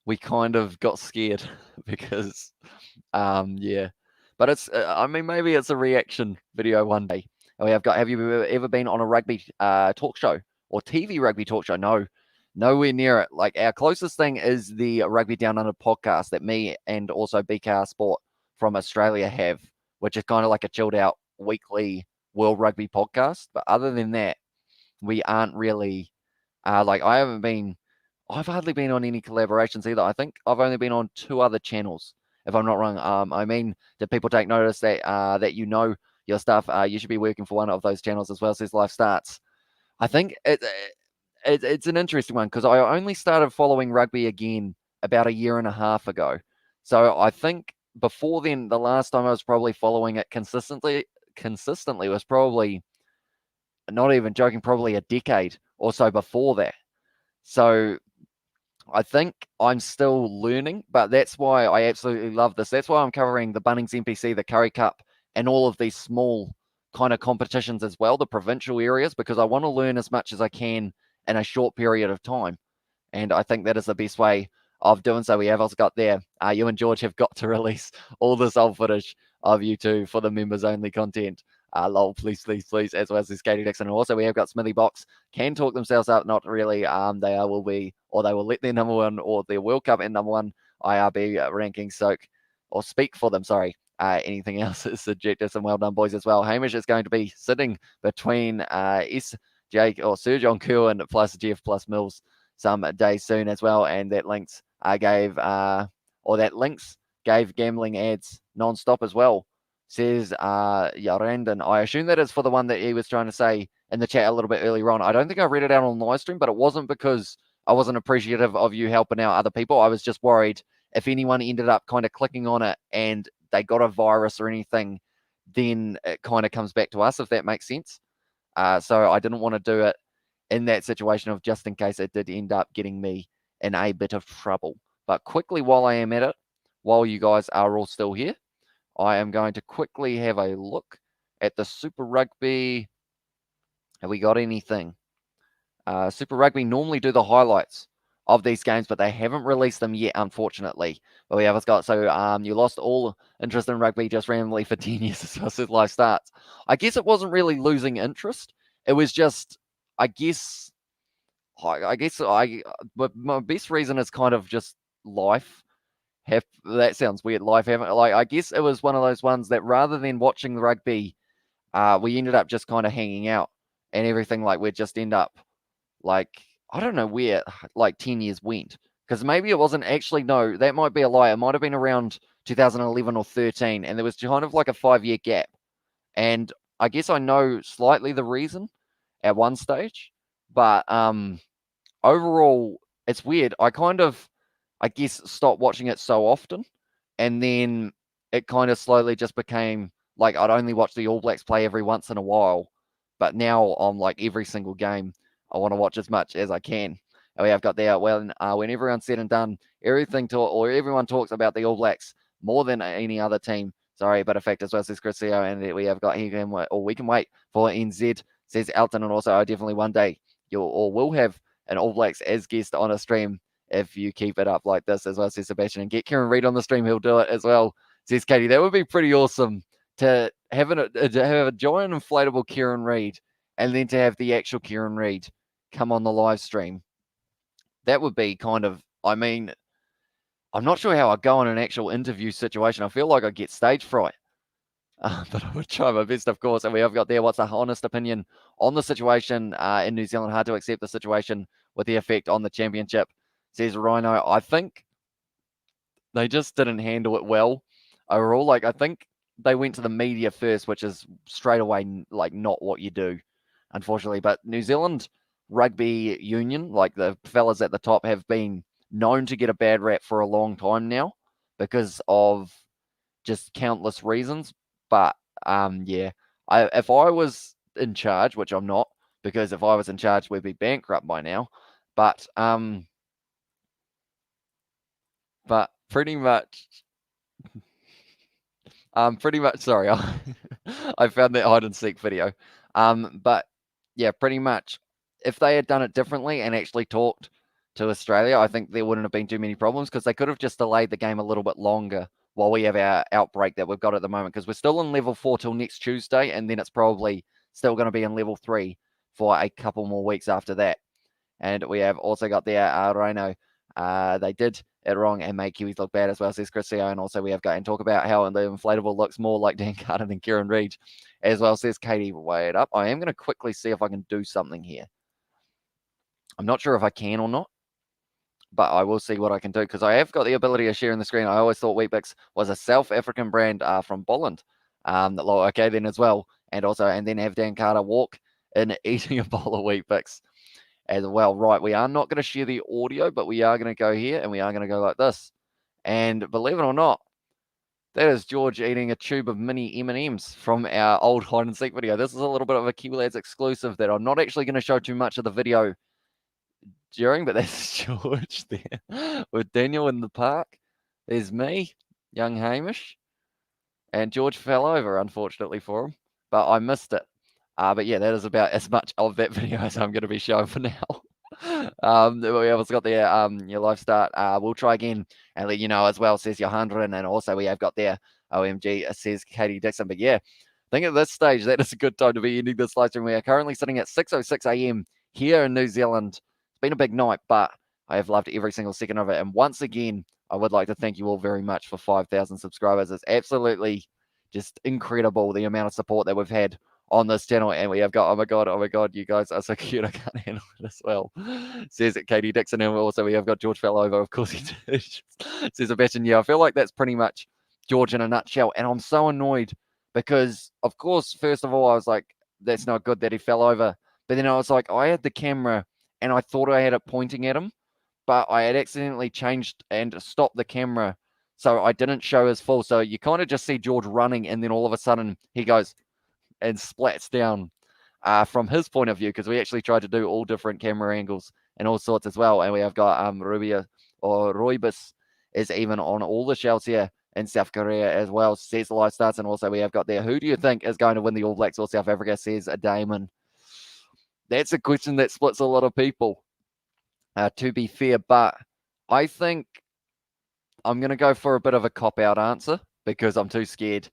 S1: we kind of got scared because, yeah. But it's, I mean, maybe it's a reaction video one day. Have you ever been on a rugby talk show or TV rugby talk show? No, nowhere near it. Like, our closest thing is the Rugby Down Under podcast that me and also BKR Sport from Australia have, which is kind of like a chilled out weekly World Rugby podcast. But other than that, we aren't really Like I've hardly been on any collaborations either. I think I've only been on 2 other channels, if I'm not wrong. I mean, did people take notice that that your stuff? You should be working for one of those channels as well. Says Life Starts. I think it's an interesting one because I only started following rugby again about a year and a half ago. So I think before then, the last time I was probably following it consistently was probably, not even joking, probably a decade or so before that. So I think I'm still learning, but that's why I absolutely love this. That's why I'm covering the Bunnings NPC, the Curry Cup, and all of these small kind of competitions as well, the provincial areas, because I want to learn as much as I can in a short period of time. And I think that is the best way of doing so. We have also got there, you and George have got to release all this old footage of you two for the members only content. Lol, please, as well as this Katie Dixon. And also we have got Smithy Box, can talk themselves up, not really. They will be, or they will let their number one or their World Cup and number one IRB rankings soak or speak for them, sorry. Anything else is subjective. Some well done boys as well. Hamish is going to be sitting between Jake or Sir John Kerwin plus Jeff plus Mills some days soon as well, and that links gave gambling ads non-stop as well, says Yarandon. I assume that is for the one that he was trying to say in the chat a little bit earlier on. I don't think I read it out on live stream, but it wasn't because I wasn't appreciative of you helping out other people. I was just worried if anyone ended up kind of clicking on it and they got a virus or anything, then it kind of comes back to us, if that makes sense. So I didn't want to do it in that situation of just in case it did end up getting me in a bit of trouble. But quickly, while I am at it, while you guys are all still here, I am going to quickly have a look at the Super Rugby. Have we got anything? Super Rugby normally do the highlights of these games, but they haven't released them yet, unfortunately. But we have got, so you lost all interest in rugby just randomly for 10 years as far as life starts. I guess it wasn't really losing interest. It was just, but my best reason is kind of just life. That sounds weird. Life haven't, like, I guess it was one of those ones that rather than watching the rugby, we ended up just kind of hanging out and everything. Like, we'd just end up, like, I don't know where, like, 10 years went. Because maybe it wasn't actually, no, that might be a lie. It might have been around 2011 or 13, and there was kind of like a 5-year gap. And I guess I know slightly the reason at one stage, but overall, it's weird. I kind of, I guess, stopped watching it so often, and then it kind of slowly just became like I'd only watch the All Blacks play every once in a while, but now on like every single game, I want to watch as much as I can. And we have got there when everyone's said and done, everyone talks about the All Blacks more than any other team. Sorry, but a fact as well, says Chrisio, and we have got we can wait for NZ, says Elton, and also I definitely one day will have an All Blacks as guest on a stream if you keep it up like this as well, says Sebastian. And get Kieran Reid on the stream, he'll do it as well, says Katie. That would be pretty awesome to have a giant inflatable Kieran Reid and then to have the actual Kieran Reid come on the live stream. That would be kind of, I mean, I'm not sure how I'd go in an actual interview situation. I feel like I'd get stage fright. But I would try my best, of course. And we have got there, what's the honest opinion on the situation in New Zealand? Hard to accept the situation with the effect on the championship, says Rhino. I think they just didn't handle it well overall. Like, I think they went to the media first, which is straight away, like, not what you do, unfortunately. But New Zealand Rugby Union, like the fellas at the top, have been known to get a bad rap for a long time now because of just countless reasons. But yeah, if I was in charge, which I'm not, because if I was in charge, we'd be bankrupt by now. But pretty much, sorry, I found that hide and seek video. But yeah, pretty much, if they had done it differently and actually talked to Australia, I think there wouldn't have been too many problems because they could have just delayed the game a little bit longer while we have our outbreak that we've got at the moment, because we're still in level 4 till next Tuesday, and then it's probably still going to be in level 3 for a couple more weeks after that. And we have also got there, Rhino, they did it wrong and make Kiwis look bad as well, says Chrisio. And also we have got and talk about how the inflatable looks more like Dan Carter than Kieran Reid as well, says Katie. Wait up. I am going to quickly see if I can do something here. I'm not sure if I can or not, but I will see what I can do because I have got the ability of sharing the screen. I always thought Weet-Bix was a South African brand from Bolland. Okay, then as well. And then have Dan Carter walk in eating a bowl of Weet-Bix as well. Right, we are not going to share the audio, but we are going to go here and we are going to go like this. And believe it or not, that is George eating a tube of mini M&Ms from our old hide and seek video. This is a little bit of a Kiwi Lads exclusive that I'm not actually going to show too much of the video during, but that's George there with Daniel in the park. There's me, young Hamish, and George fell over, unfortunately for him, but I missed it. But yeah, that is about as much of that video as I'm going to be showing for now. We also got there your live start. We'll try again and let you know as well, says Johandren, and also we have got there OMG, says Katie Dixon. But yeah, I think at this stage that is a good time to be ending this live stream. We are currently sitting at 6:06 a.m. here in New Zealand. It's been a big night, but I have loved every single second of it. And once again, I would like to thank you all very much for 5,000 subscribers. It's absolutely just incredible the amount of support that we've had on this channel, and we have got, oh my god, you guys are so cute, I can't handle it as well, says it Katie Dixon. And also we have got George fell over, of course he did. Says Sebastian, yeah, I feel like that's pretty much George in a nutshell, and I'm so annoyed because, of course, first of all, I was like, that's not good that he fell over, but then I was like, I had the camera and I thought I had it pointing at him, but I had accidentally changed and stopped the camera, so I didn't show his full, so you kind of just see George running, and then all of a sudden he goes and splats down from his point of view, because we actually tried to do all different camera angles and all sorts as well. And we have got Rubia or Roibus is even on all the shells here in South Korea as well, says the live starts. And also we have got there, who do you think is going to win the All Blacks or South Africa, says Damon. That's a question that splits a lot of people, to be fair, but I think I'm going to go for a bit of a cop-out answer because I'm too scared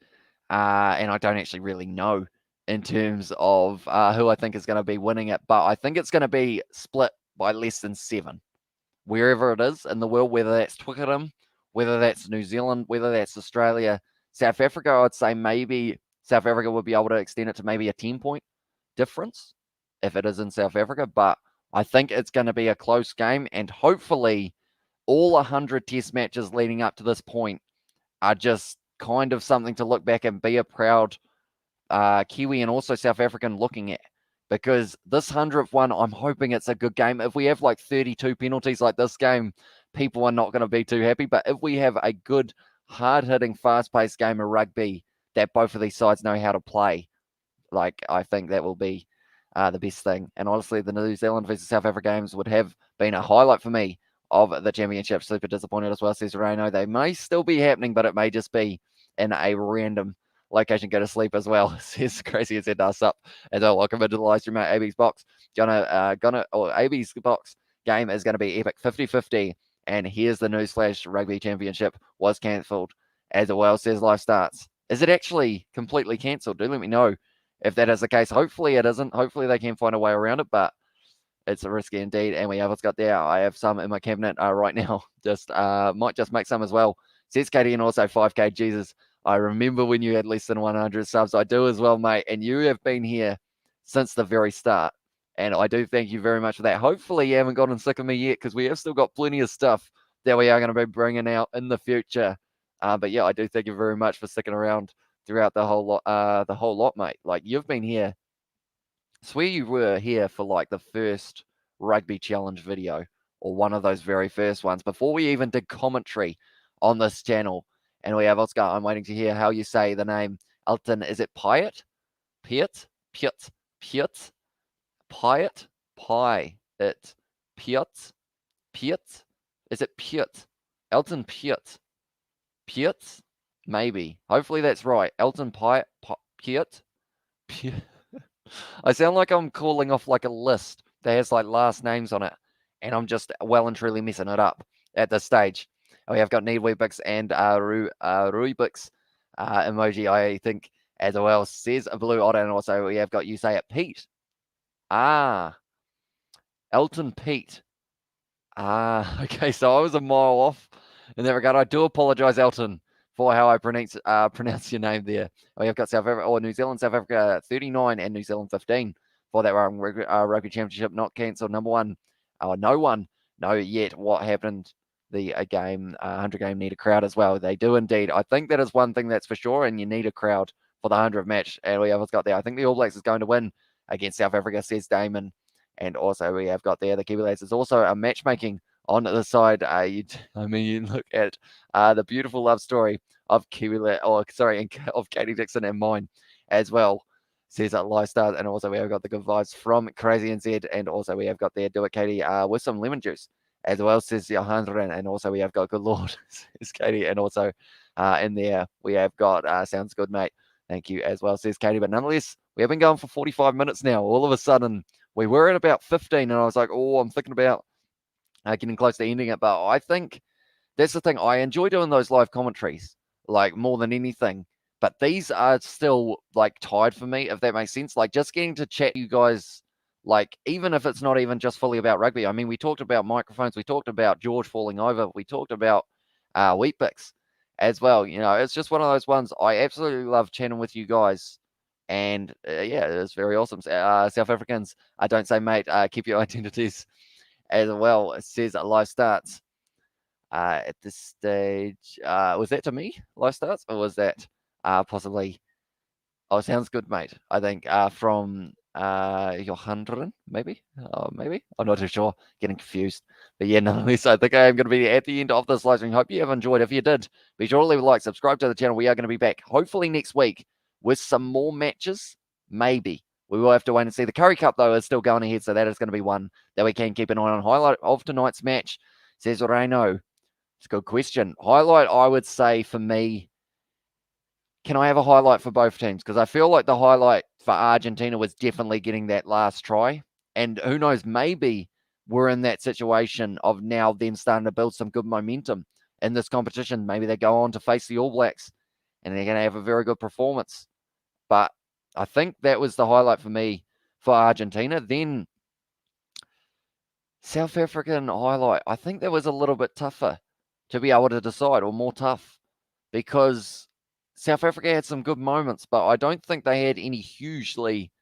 S1: and I don't actually really know in terms of who I think is going to be winning it. But I think it's going to be split by less than 7, wherever it is in the world, whether that's Twickenham, whether that's New Zealand, whether that's Australia. South Africa, I'd say maybe South Africa would be able to extend it to maybe a 10-point difference if it is in South Africa. But I think it's going to be a close game, and hopefully all 100 test matches leading up to this point are just kind of something to look back and be a proud Kiwi and also South African looking at, because this 100th one, I'm hoping it's a good game. If we have like 32 penalties like this game, people are not going to be too happy. But if we have a good, hard-hitting, fast-paced game of rugby that both of these sides know how to play, like, I think that will be the best thing. And honestly, the New Zealand versus South Africa games would have been a highlight for me of the championship. Super disappointed as well, says Reno. They may still be happening, but it may just be in a random location. Go to sleep as well, says Crazy as it does up. And welcome into the live stream at AB's Box. AB's Box game is going to be epic, 50-50. And here's the newsflash: Rugby Championship was cancelled as well, says Live Starts. Is it actually completely cancelled? Do let me know if that is the case. Hopefully it isn't. Hopefully they can find a way around it, but it's a risky indeed. And we have what's got there. I have some in my cabinet right now. Just might just make some as well, says Katie. And also 5K Jesus, I remember when you had less than 100 subs. I do as well, mate. And you have been here since the very start. And I do thank you very much for that. Hopefully you haven't gotten sick of me yet, because we have still got plenty of stuff that we are going to be bringing out in the future. But yeah, I do thank you very much for sticking around throughout the whole lot, mate. Like, you've been here. I swear you were here for like the first Rugby Challenge video, or one of those very first ones, before we even did commentary on this channel. And we have Oscar. I'm waiting to hear how you say the name. Elton, is it Pyatt? Piet? Piet? Piet? Pyatt? Pie. It. Piet? Piet? Is it Piet? Elton Piet. Piet? Maybe. Hopefully that's right. Elton Pyatt? Piet? Piet? I sound like I'm calling off like a list that has like last names on it, and I'm just well and truly messing it up at this stage. We have got Need Weet-Bix and Ruibix emoji, I think, as well, says a Blue Otter. And also we have got you say it Pete. Elton Pete. Okay, so I was a mile off in that regard. I do apologize, Elton, for how I pronounce your name there. We have got South Africa, or New Zealand, South Africa 39 and New Zealand 15 for that Rugby Championship, not cancelled. Number one, no one know yet what happened. The 100 game need a crowd as well. They do indeed. I think that is one thing that's for sure, and you need a crowd for the 100 match. And we have got there. I think the All Blacks is going to win against South Africa, says Damon. And also we have got there the Kiwi lads. There's also a matchmaking on the side. You look at the beautiful love story of of Katie Dixon and mine as well. Says that lifestyle, and also we have got the good vibes from Crazy NZ, and also we have got there Do It Katie with some lemon juice as well, says Johannes, and also we have got Good Lord, says Katie, and also in there we have got Sounds Good Mate, thank you as well, says Katie. But nonetheless, we have been going for 45 minutes now. All of a sudden we were at about 15, and I was like, oh, I'm thinking about getting close to ending it. But I think that's the thing. I enjoy doing those live commentaries, like, more than anything. But these are still, like, tied for me, if that makes sense. Like, just getting to chat to you guys, like, even if it's not even just fully about rugby. I mean, we talked about microphones. We talked about George falling over. We talked about Weet-Bix as well. You know, it's just one of those ones. I absolutely love chatting with you guys. And, yeah, it's very awesome. South Africans, don't say mate, keep your identities as well. It says live starts at this stage. Was that to me, live starts? Or was that possibly... Oh, sounds good, mate. I think from Johannes, maybe? Maybe? I'm not too sure. Getting confused. But yeah, nonetheless, I think I am going to be at the end of this live stream. Hope you have enjoyed. If you did, be sure to leave a like, subscribe to the channel. We are going to be back, hopefully next week, with some more matches. Maybe. We will have to wait and see. The Curry Cup, though, is still going ahead, so that is going to be one that we can keep an eye on. Highlight of tonight's match, says Reno. It's a good question. Highlight, I would say, for me, can I have a highlight for both teams? Because I feel like the highlight for Argentina was definitely getting that last try. And who knows, maybe we're in that situation of now them starting to build some good momentum in this competition. Maybe they go on to face the All Blacks and they're going to have a very good performance. But I think that was the highlight for me for Argentina. Then South African highlight, I think that was a little bit tougher to be able to decide, or more tough, because South Africa had some good moments, but I don't think they had any hugely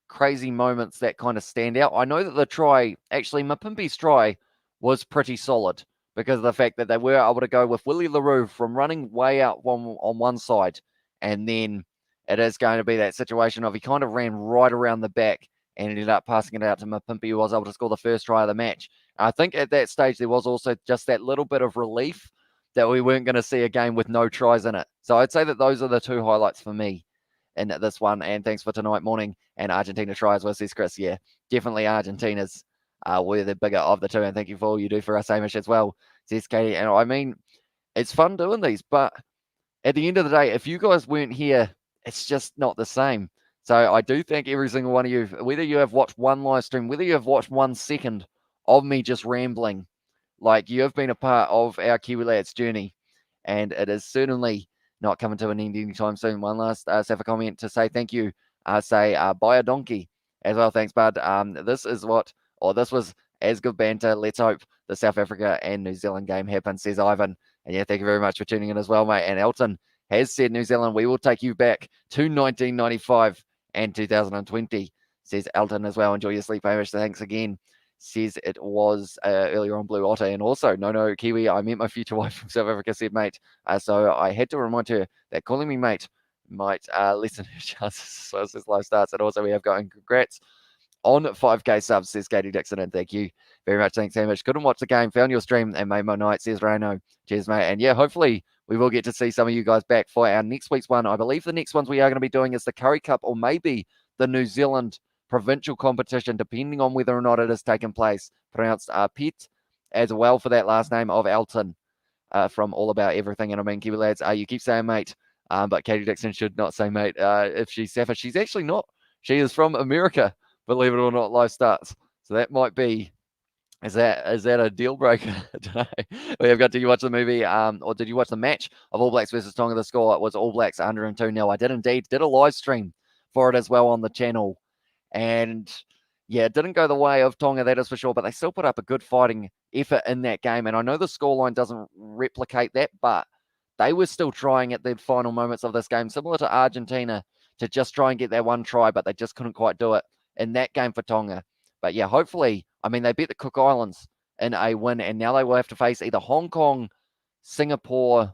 S1: crazy moments that kind of stand out. I know that the try, actually, Mapimpi's try was pretty solid because of the fact that they were able to go with Willie LaRue from running way out on one side, and then it is going to be that situation of he kind of ran right around the back and ended up passing it out to Mapimpi, who was able to score the first try of the match. I think at that stage there was also just that little bit of relief that we weren't going to see a game with no tries in it. So I'd say that those are the two highlights for me in this one. And thanks for tonight morning and Argentina tries versus Chris. Yeah, definitely Argentina's were the bigger of the two. And thank you for all you do for us, Hamish, as well, says Katie. And I mean, it's fun doing these, but at the end of the day, if you guys weren't here, it's just not the same. So I do thank every single one of you, whether you have watched one live stream, whether you have watched 1 second of me just rambling, like, you have been a part of our Kiwi Lads journey, and it is certainly not coming to an end anytime soon. One last Safa comment to say thank you. Buy a donkey as well. Thanks, bud. This was as good banter. Let's hope the South Africa and New Zealand game happens, says Ivan. And yeah, thank you very much for tuning in as well, mate. And Elton has said, New Zealand, we will take you back to 1995 and 2020, says Elton as well. Enjoy your sleep, Hamish. Thanks again. Says it was earlier on Blue Otter. And also, no, Kiwi, I met my future wife from South Africa, said mate. So I had to remind her that calling me mate might lessen her chances. So as this live starts. And also we have got congrats on 5K subs, says Katie Dixon. And thank you very much. Thanks, Hamish. Couldn't watch the game, found your stream and made my night, says Reno. Cheers, mate. And yeah, hopefully we will get to see some of you guys back for our next week's one. I believe the next ones we are going to be doing is the Curry Cup, or maybe the New Zealand provincial competition, depending on whether or not it has taken place. Pronounced Pitt as well for that last name of Elton from All About Everything. And I mean, Kiwi Lads, you keep saying mate, but Katie Dixon should not say mate if she's Safa. She's actually not. She is from America, believe it or not, live starts. So that might be, is that a deal breaker today? We have got, did you watch the movie or did you watch the match of All Blacks versus Tonga? The score was All Blacks 102-0. I did indeed, did a live stream for it as well on the channel. And yeah, it didn't go the way of Tonga, that is for sure, but they still put up a good fighting effort in that game. And I know the scoreline doesn't replicate that, but they were still trying at the final moments of this game, similar to Argentina, to just try and get that one try, but they just couldn't quite do it in that game for Tonga. But yeah, hopefully, I mean, they beat the Cook Islands in a win, and now they will have to face either Hong Kong, Singapore,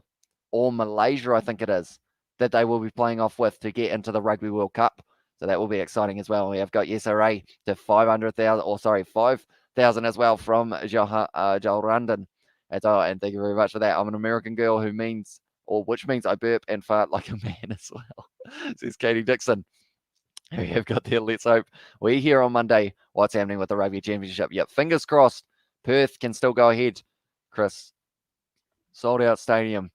S1: or Malaysia, I think it is, that they will be playing off with to get into the Rugby World Cup. So that will be exciting as well. We have got SRA to 5,000 as well from Joel Randon. And thank you very much for that. I'm an American girl which means I burp and fart like a man as well, says Katie Dixon. We have got there. Let's hope we hear on Monday what's happening with the Rugby Championship. Yep, fingers crossed. Perth can still go ahead, Chris. Sold out stadium,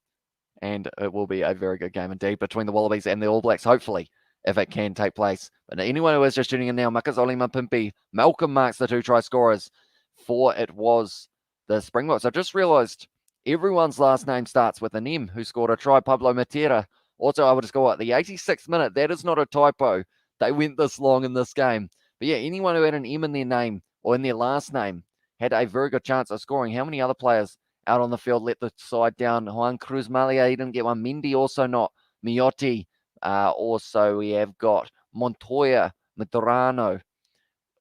S1: and it will be a very good game indeed between the Wallabies and the All Blacks, hopefully, if it can take place. But anyone who is just tuning in now, Makazole Mapimpi, Malcolm marks the 2 try scorers for it was the Springboks. I just realised everyone's last name starts with an M who scored a try, Pablo Matera. Also, I would score at the 86th minute. That is not a typo. They went this long in this game. But yeah, anyone who had an M in their name or in their last name had a very good chance of scoring. How many other players out on the field let the side down? Juan Cruz Malia, he didn't get one. Mendy also not. Miotti. Also, we have got Montoya, Medrano.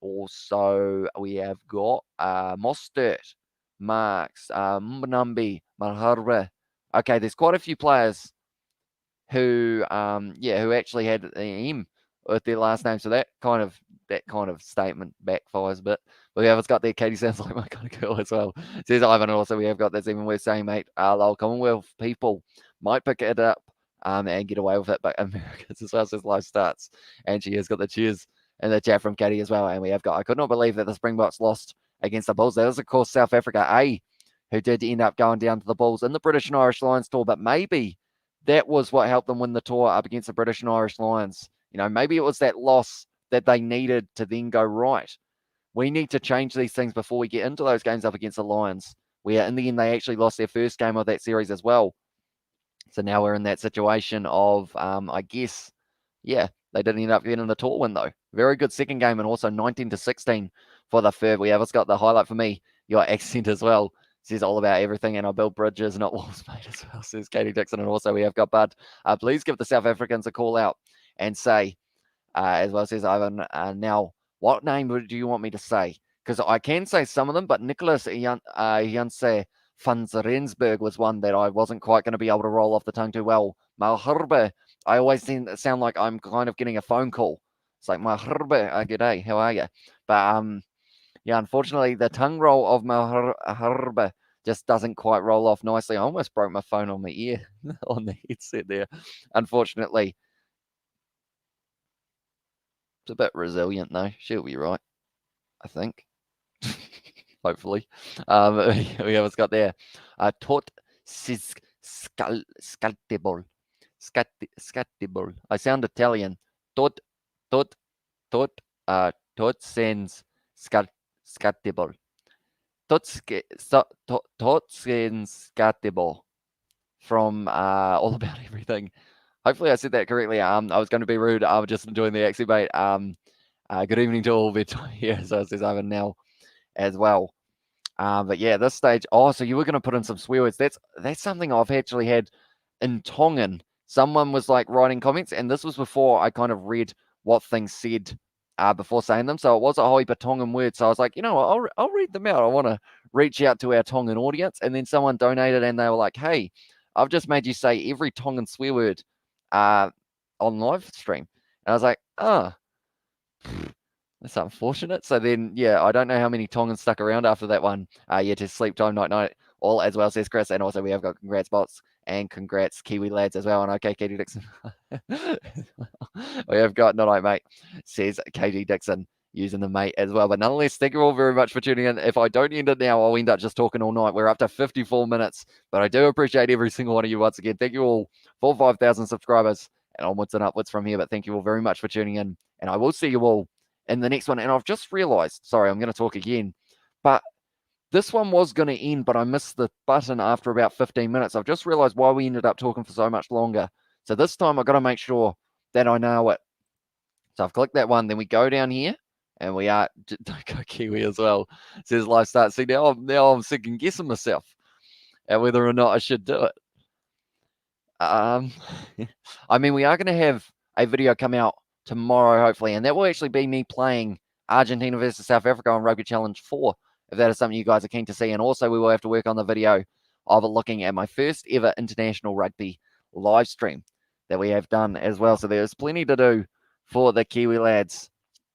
S1: Also, we have got Mostert, Marks, Mbonambi, Malharbe. Okay, there's quite a few players who actually had an M with their last name. So that kind of statement backfires a bit. But yeah, it's got there. Katie sounds like my kind of girl as well, says Ivan. And also we have got, that's even worth saying, mate, lol, Commonwealth people might pick it up and get away with it, but Americans as well, says live starts. And she has got the cheers in the chat from Katie as well. And we have got, I could not believe that the Springboks lost against the Bulls. That was, of course, South Africa who did end up going down to the Bulls in the British and Irish Lions tour, but maybe that was what helped them win the tour up against the British and Irish Lions. You know, maybe it was that loss that they needed to then go, right, we need to change these things before we get into those games up against the Lions, where in the end they actually lost their first game of that series as well. So now we're in that situation of, I guess, yeah, they didn't end up getting the tour win, though. Very good second game, and also 19-16 for the third. We have, it's got the highlight for me, your accent as well. Says all about everything, and I build bridges, not walls, mate, as well, says Katie Dixon. And also we have got Bud. Please give the South Africans a call out and say, as well, says Ivan, now, what name do you want me to say? Because I can say some of them, but Nicholas Janse van Rensburg was one that I wasn't quite going to be able to roll off the tongue too well. Malherbe, I always sound like I'm kind of getting a phone call. It's like, Malherbe, g'day, how are you? But yeah, unfortunately, the tongue roll of Malherbe just doesn't quite roll off nicely. I almost broke my phone on my ear, on the headset there, unfortunately. It's a bit resilient, though. She'll be right, I think. Hopefully. We have got there. Tot Scaltable. Scatable. I sound Italian. Tot sens Scatable. Tot sens Scatable. From All About Everything. Hopefully I said that correctly. I was going to be rude. I was just enjoying the accent, mate. Good evening to all here. So it says Ivan now as well. But yeah, this stage. Oh, so you were going to put in some swear words. That's something I've actually had in Tongan. Someone was like writing comments, and this was before I kind of read what things said before saying them. So it was a Hoipa Tongan word. So I was like, you know what, I'll read them out. I want to reach out to our Tongan audience. And then someone donated, and they were like, hey, I've just made you say every Tongan swear word on live stream. And I was like, that's unfortunate. So then, yeah, I don't know how many Tongans stuck around after that one. Yeah, to sleep time, night, all as well, says Chris. And also we have got congrats bots and congrats Kiwi lads as well. And okay, Katie Dixon. We have got night, mate, says Katie Dixon, using the mate as well. But nonetheless, thank you all very much for tuning in. If I don't end it now, I'll end up just talking all night. We're up to 54 minutes, but I do appreciate every single one of you once again. Thank you all for 5,000 subscribers and onwards and upwards from here. But thank you all very much for tuning in, and I will see you all in the next one. And I've just realized, sorry, I'm going to talk again, but this one was going to end, but I missed the button after about 15 minutes. I've just realized why we ended up talking for so much longer. So this time I've got to make sure that I know it. So I've clicked that one. Then we go down here, and we are, don't go Kiwi as well. It says live start. See, now I'm second guessing myself at whether or not I should do it. I mean, we are going to have a video come out tomorrow, hopefully, and that will actually be me playing Argentina versus South Africa on Rugby Challenge 4, if that is something you guys are keen to see. And also, we will have to work on the video of looking at my first ever international rugby live stream that we have done as well. So there's plenty to do for the Kiwi lads.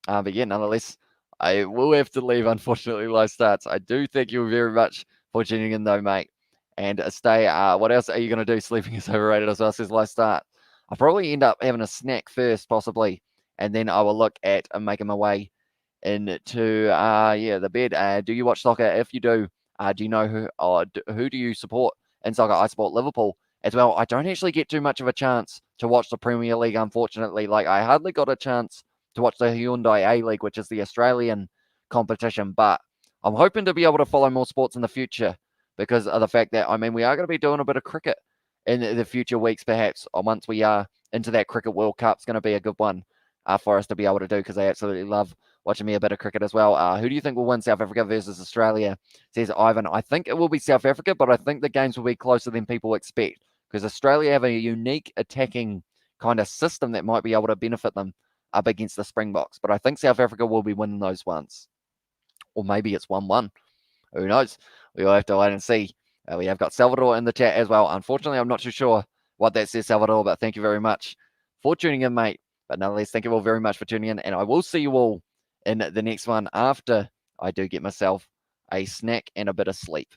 S1: But yeah, nonetheless, I will have to leave, unfortunately, live starts. I do thank you very much for tuning in, though, mate. And stay. What else are you going to do? Sleeping is overrated as well, says live start. I'll probably end up having a snack first, possibly, and then I will look at making my way into the bed. Do you watch soccer? If you do, do you know who do you support in soccer? I support Liverpool as well. I don't actually get too much of a chance to watch the Premier League, unfortunately. Like, I hardly got a chance to watch the Hyundai A-League, which is the Australian competition, but I'm hoping to be able to follow more sports in the future because of the fact that, I mean, we are going to be doing a bit of cricket in the future weeks, perhaps, or once we are into that Cricket World Cup. It's going to be a good one for us to be able to do because I absolutely love watching me a bit of cricket as well. Who do you think will win, South Africa versus Australia? Says Ivan. I think it will be South Africa, but I think the games will be closer than people expect because Australia have a unique attacking kind of system that might be able to benefit them up against the Springboks. But I think South Africa will be winning those ones. Or maybe it's 1-1. Who knows? We will have to wait and see. We have got Salvador in the chat as well. Unfortunately, I'm not too sure what that says, Salvador, but thank you very much for tuning in, mate. But nonetheless, thank you all very much for tuning in, and I will see you all in the next one after I do get myself a snack and a bit of sleep.